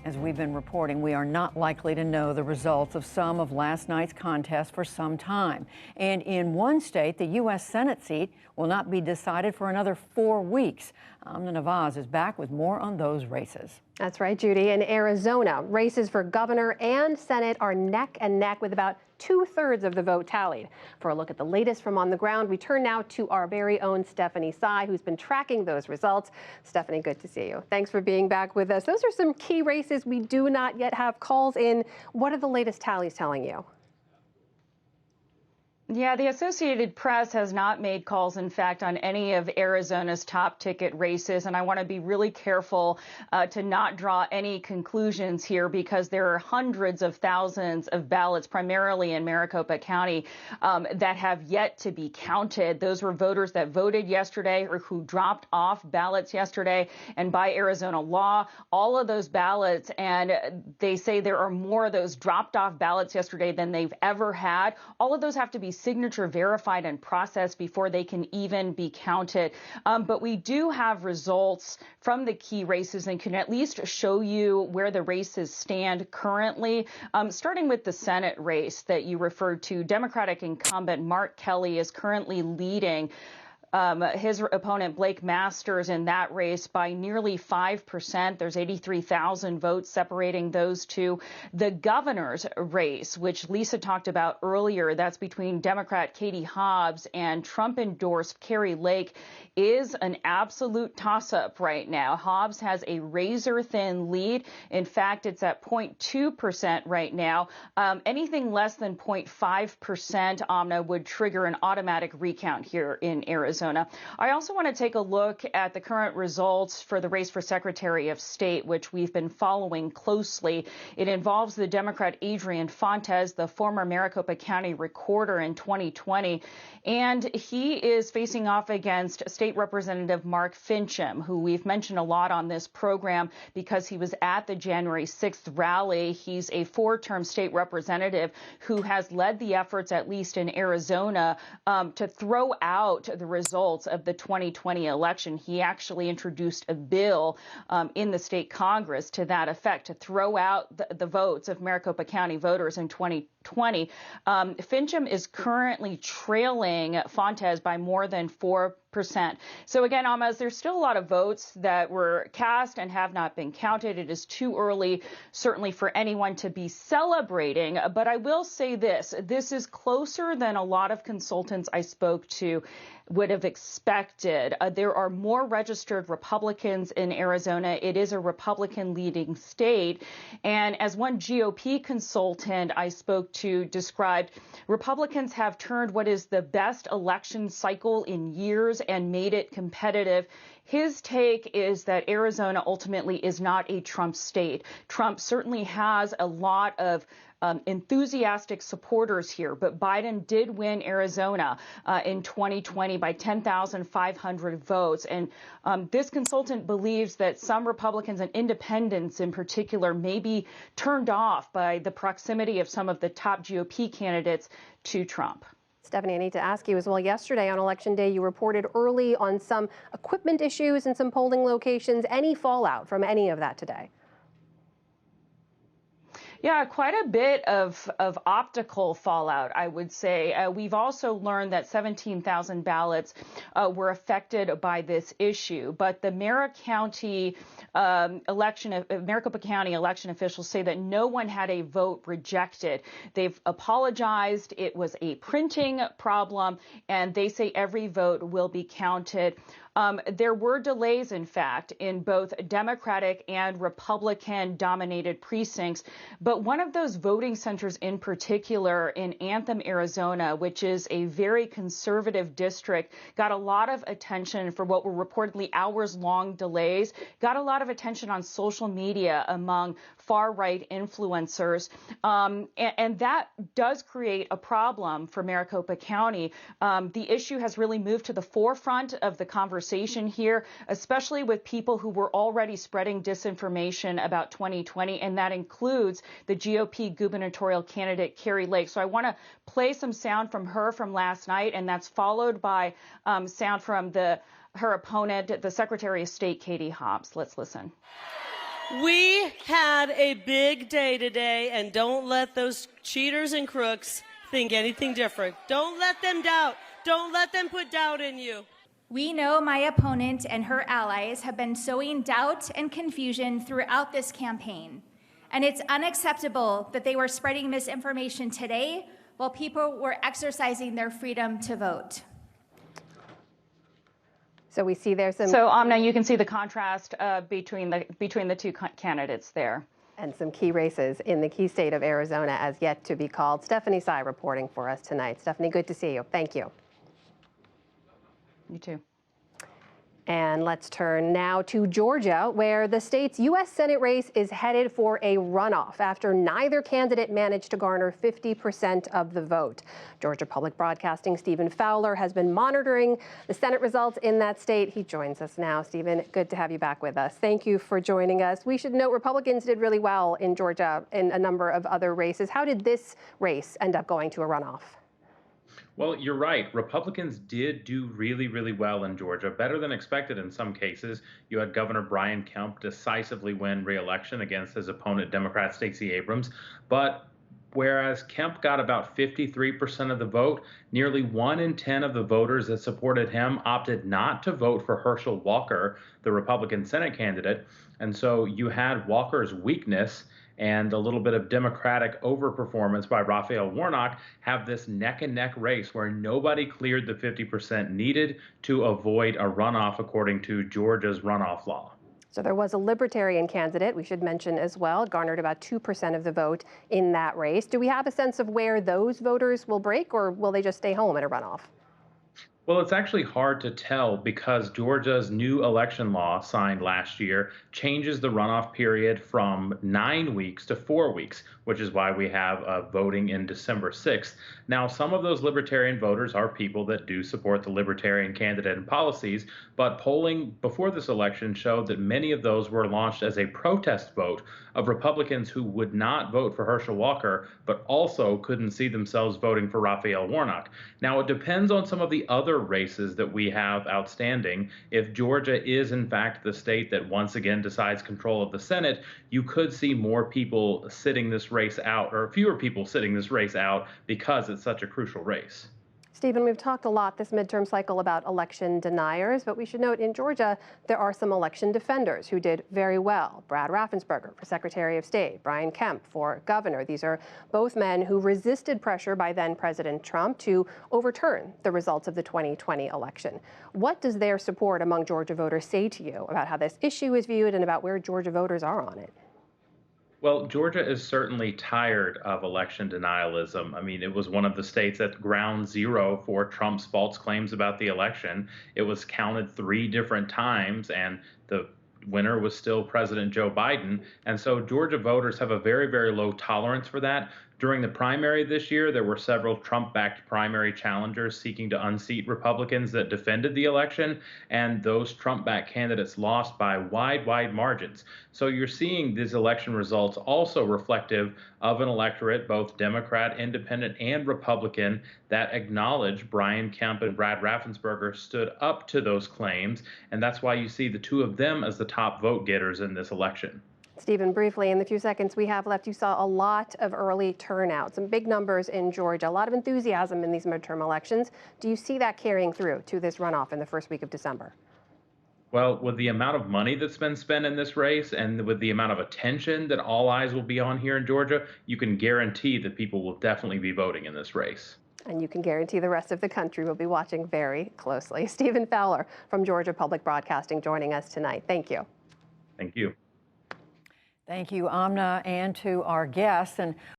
As we've been reporting, we are not likely to know the results of some of last night's contest for some time. And in one state, the U.S. Senate seat will not be decided for another 4 weeks. Amna Nawaz is back with more on those races. That's right, Judy. In Arizona, races for governor and Senate are neck and neck with about 2/3 of the vote tallied. For a look at the latest from on the ground, we turn now to our very own Stephanie Sy, who's been tracking those results. Stephanie, good to see you. Thanks for being back with us. Those are some key races we do not yet have calls in. What are the latest tallies telling you? Yeah, the Associated Press has not made calls, in fact, on any of Arizona's top ticket races. And I want to be really careful to not draw any conclusions here because there are hundreds of thousands of ballots, primarily in Maricopa County, that have yet to be counted. Those were voters that voted yesterday or who dropped off ballots yesterday. And by Arizona law, all of those ballots, and they say there are more of those dropped off ballots yesterday than they've ever had. All of those have to be signature verified and processed before they can even be counted. But we do have results from the key races and can at least show you where the races stand currently. Starting with the Senate race that you referred to, Democratic incumbent Mark Kelly is currently leading his opponent, Blake Masters, in that race by nearly 5%. There's 83,000 votes separating those two. The governor's race, which Lisa talked about earlier, that's between Democrat Katie Hobbs and Trump-endorsed Kari Lake, is an absolute toss-up right now. Hobbs has a razor-thin lead. In fact, it's at 0.2% right now. Anything less than 0.5%, Amna, would trigger an automatic recount here in Arizona. I also want to take a look at the current results for the race for Secretary of State, which we've been following closely. It involves the Democrat Adrian Fontes, the former Maricopa County recorder in 2020, and he is facing off against State Representative Mark Finchem, who we've mentioned a lot on this program because he was at the January 6th rally. He's a 4-term state representative who has led the efforts, at least in Arizona, to throw out the results of the 2020 election. He actually introduced a bill in the state Congress to that effect, to throw out the votes of Maricopa County voters in 2020. Finchem is currently trailing Fontes by more than 4%. So again, Amaz, there's still a lot of votes that were cast and have not been counted. It is too early, certainly, for anyone to be celebrating. But I will say this is closer than a lot of consultants I spoke to would have expected. There are more registered Republicans in Arizona. It is a Republican-leading state. And as one GOP consultant I spoke to described, Republicans have turned what is the best election cycle in years and made it competitive. His take is that Arizona ultimately is not a Trump state. Trump certainly has a lot of enthusiastic supporters here, but Biden did win Arizona in 2020 by 10,500 votes. And this consultant believes that some Republicans and independents in particular may be turned off by the proximity of some of the top GOP candidates to Trump. Stephanie, I need to ask you as well. Yesterday on Election Day, you reported early on some equipment issues in some polling locations. Any fallout from any of that today? Yeah, quite a bit of optical fallout, I would say. We've also learned that 17,000 ballots were affected by this issue. But the Maricopa County election officials say that no one had a vote rejected. They've apologized. It was a printing problem, and they say every vote will be counted. There were delays, in fact, in both Democratic and Republican-dominated precincts. But one of those voting centers in particular in Anthem, Arizona, which is a very conservative district, got a lot of attention for what were reportedly hours-long delays, got a lot of attention on social media among far-right influencers. And that does create a problem for Maricopa County. The issue has really moved to the forefront of the conversation here, especially with people who were already spreading disinformation about 2020, and that includes the GOP gubernatorial candidate Kari Lake. So I want to play some sound from her from last night, and that's followed by sound from her opponent, the Secretary of State, Katie Hobbs. Let's listen. We had a big day today, and don't let those cheaters and crooks think anything different. Don't let them doubt. Don't let them put doubt in you. We know my opponent and her allies have been sowing doubt and confusion throughout this campaign. And it's unacceptable that they were spreading misinformation today while people were exercising their freedom to vote. So we see there's some... So, Amna, you can see the contrast between the two candidates there. And some key races in the key state of Arizona as yet to be called. Stephanie Sy reporting for us tonight. Stephanie, good to see you. Thank you. You too. And let's turn now to Georgia, where the state's U.S. Senate race is headed for a runoff after neither candidate managed to garner 50% of the vote. Georgia Public Broadcasting Stephen Fowler has been monitoring the Senate results in that state. He joins us now. Stephen, good to have you back with us. Thank you for joining us. We should note Republicans did really well in Georgia in a number of other races. How did this race end up going to a runoff? Well, you're right. Republicans did do really, really well in Georgia, better than expected in some cases. You had Governor Brian Kemp decisively win re-election against his opponent, Democrat Stacey Abrams. But whereas Kemp got about 53% of the vote, nearly 1 in 10 of the voters that supported him opted not to vote for Herschel Walker, the Republican Senate candidate. And so you had Walker's weakness and a little bit of Democratic overperformance by Raphael Warnock have this neck-and-neck race where nobody cleared the 50% needed to avoid a runoff according to Georgia's runoff law. So there was a Libertarian candidate, we should mention as well, garnered about 2% of the vote in that race. Do we have a sense of where those voters will break, or will they just stay home in a runoff? Well, it's actually hard to tell because Georgia's new election law signed last year changes the runoff period from 9 weeks to 4 weeks, which is why we have voting in December 6th. Now, some of those Libertarian voters are people that do support the Libertarian candidate and policies, but polling before this election showed that many of those were launched as a protest vote of Republicans who would not vote for Herschel Walker, but also couldn't see themselves voting for Raphael Warnock. Now, it depends on some of the other races that we have outstanding. If Georgia is, in fact, the state that once again decides control of the Senate, you could see more people sitting this race out, or fewer people sitting this race out, because it's such a crucial race. Stephen, we've talked a lot this midterm cycle about election deniers, but we should note in Georgia, there are some election defenders who did very well. Brad Raffensperger for Secretary of State, Brian Kemp for governor. These are both men who resisted pressure by then President Trump to overturn the results of the 2020 election. What does their support among Georgia voters say to you about how this issue is viewed and about where Georgia voters are on it? Well, Georgia is certainly tired of election denialism. I mean, it was one of the states at ground zero for Trump's false claims about the election. It was counted 3 different times, and the winner was still President Joe Biden. And so Georgia voters have a very, very low tolerance for that. During the primary this year, there were several Trump-backed primary challengers seeking to unseat Republicans that defended the election, and those Trump-backed candidates lost by wide margins. So you're seeing these election results also reflective of an electorate, both Democrat, Independent, and Republican, that acknowledge Brian Kemp and Brad Raffensperger stood up to those claims, and that's why you see the two of them as the top vote getters in this election. Stephen, briefly, in the few seconds we have left, you saw a lot of early turnout, some big numbers in Georgia, a lot of enthusiasm in these midterm elections. Do you see that carrying through to this runoff in the first week of December? Well, with the amount of money that's been spent in this race and with the amount of attention that all eyes will be on here in Georgia, you can guarantee that people will definitely be voting in this race. And you can guarantee the rest of the country will be watching very closely. Stephen Fowler from Georgia Public Broadcasting joining us tonight. Thank you. Thank you. Thank you, Amna, and to our guests. And